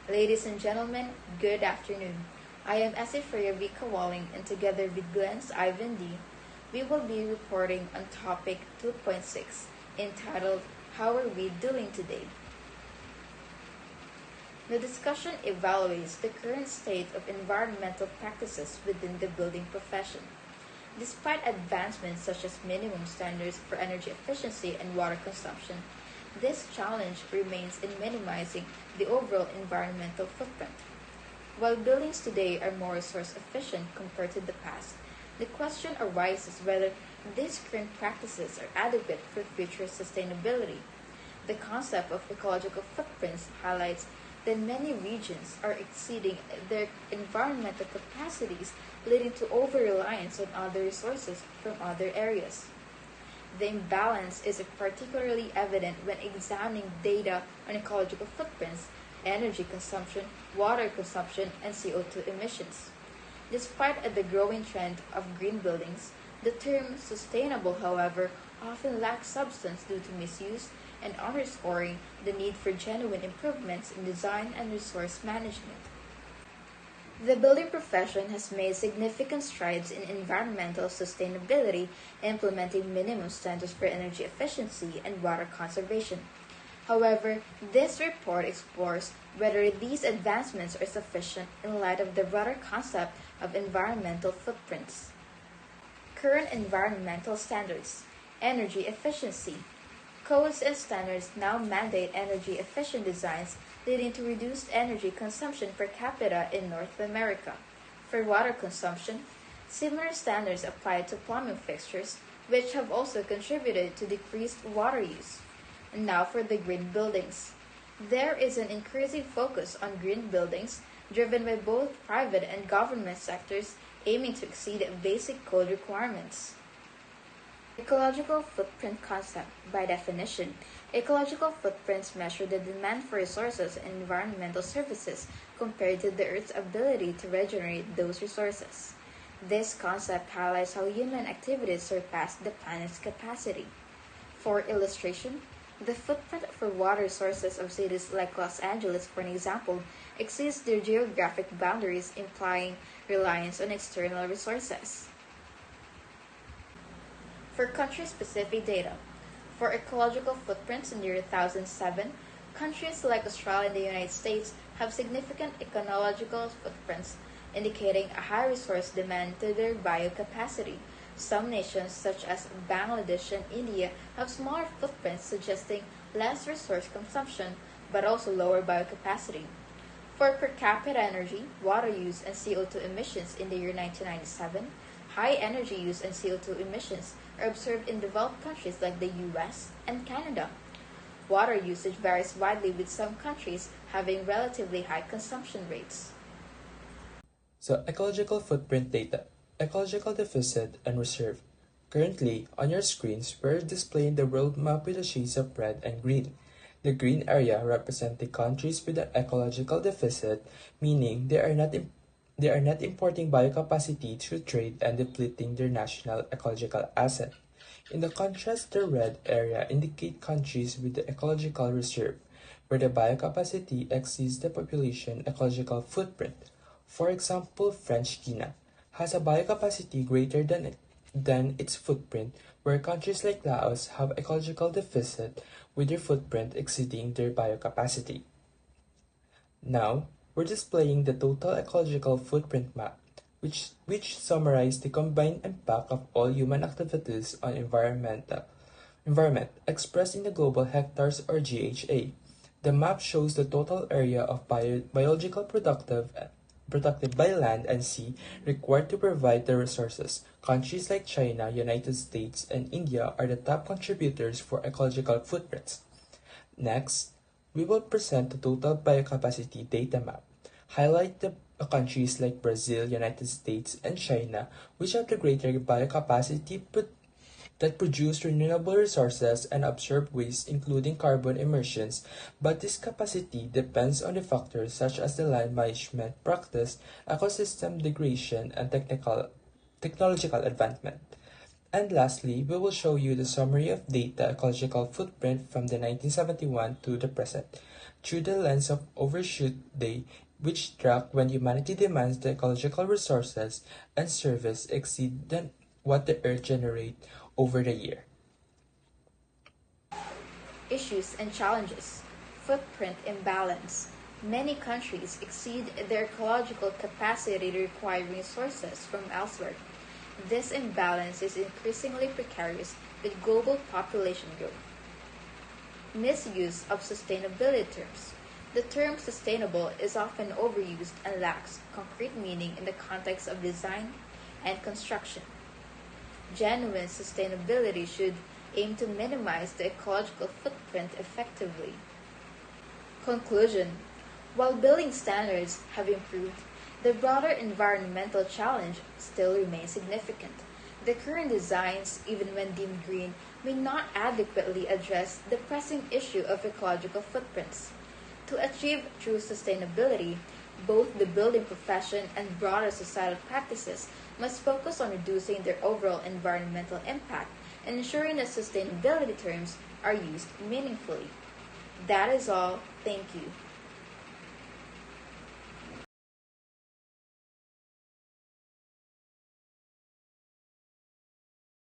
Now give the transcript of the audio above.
Ladies and gentlemen, good afternoon. I am Esifria V. Kawaling and together with Glenn's Ivan D, we will be reporting on topic 2.6 entitled How Are We Doing Today? The discussion evaluates the current state of environmental practices within the building profession. Despite advancements such as minimum standards for energy efficiency and water consumption, this challenge remains in minimizing the overall environmental footprint. While buildings today are more resource efficient compared to the past, the question arises whether these current practices are adequate for future sustainability. The concept of ecological footprints highlights that many regions are exceeding their environmental capacities, leading to over reliance on other resources from other areas. The imbalance is particularly evident when examining data on ecological footprints, energy consumption, water consumption, and CO2 emissions. Despite the growing trend of green buildings, the term sustainable, however, often lacks substance due to misuse and underscoring the need for genuine improvements in design and resource management. The building profession has made significant strides in environmental sustainability, implementing minimum standards for energy efficiency and water conservation. However, this report explores whether these advancements are sufficient in light of the broader concept of environmental footprints. Current environmental standards, energy efficiency. Codes and standards now mandate energy efficient designs, leading to reduced energy consumption per capita in North America. For water consumption, similar standards apply to plumbing fixtures, which have also contributed to decreased water use. And now for the green buildings. There is an increasing focus on green buildings, driven by both private and government sectors aiming to exceed basic code requirements. Ecological footprint concept. By definition, ecological footprints measure the demand for resources and environmental services compared to the Earth's ability to regenerate those resources. This concept highlights how human activities surpass the planet's capacity. For illustration, the footprint for water sources of cities like Los Angeles, for an example, exceeds their geographic boundaries, implying reliance on external resources. For country-specific data, for ecological footprints in the year 2007, countries like Australia and the United States have significant ecological footprints, indicating a high resource demand to their biocapacity. Some nations, such as Bangladesh and India, have smaller footprints, suggesting less resource consumption but also lower biocapacity. For per capita energy, water use, and CO2 emissions in the year 1997, high energy use and CO2 emissions are observed in developed countries like the US and Canada. Water usage varies widely, with some countries having relatively high consumption rates. So, ecological footprint data, ecological deficit and reserve. Currently, on your screens, we're displaying the world map with the shades of red and green. The green area represents the countries with an ecological deficit, meaning they are not importing biocapacity through trade and depleting their national ecological asset. In the contrast, the red area indicate countries with the ecological reserve, where the biocapacity exceeds the population ecological footprint. For example, French Guiana has a biocapacity greater than its footprint, where countries like Laos have ecological deficit with their footprint exceeding their biocapacity. Now, we're displaying the total ecological footprint map, which summarizes the combined impact of all human activities on environment expressed in the global hectares or GHA. The map shows the total area of biological productive by land and sea required to provide the resources. Countries like China, United States, and India are the top contributors for ecological footprints. Next, we will present the total biocapacity data map. Highlight the countries like Brazil, United States, and China, which have the greater biocapacity that produce renewable resources and absorb waste, including carbon emissions, but this capacity depends on the factors such as the land management practice, ecosystem degradation, and technological advancement. And lastly, we will show you the summary of data ecological footprint from the 1971 to the present. through the lens of Overshoot Day, which track when humanity demands the ecological resources and service exceed than what the Earth generates over the year. Issues and challenges. Footprint imbalance. Many countries exceed their ecological capacity to require resources from elsewhere. This imbalance is increasingly precarious with global population growth. Misuse of sustainability terms. The term sustainable is often overused and lacks concrete meaning in the context of design and construction. Genuine sustainability should aim to minimize the ecological footprint effectively. Conclusion. While building standards have improved, the broader environmental challenge still remains significant. The current designs, even when deemed green, may not adequately address the pressing issue of ecological footprints. To achieve true sustainability, both the building profession and broader societal practices must focus on reducing their overall environmental impact and ensuring that sustainability terms are used meaningfully. That is all. Thank you.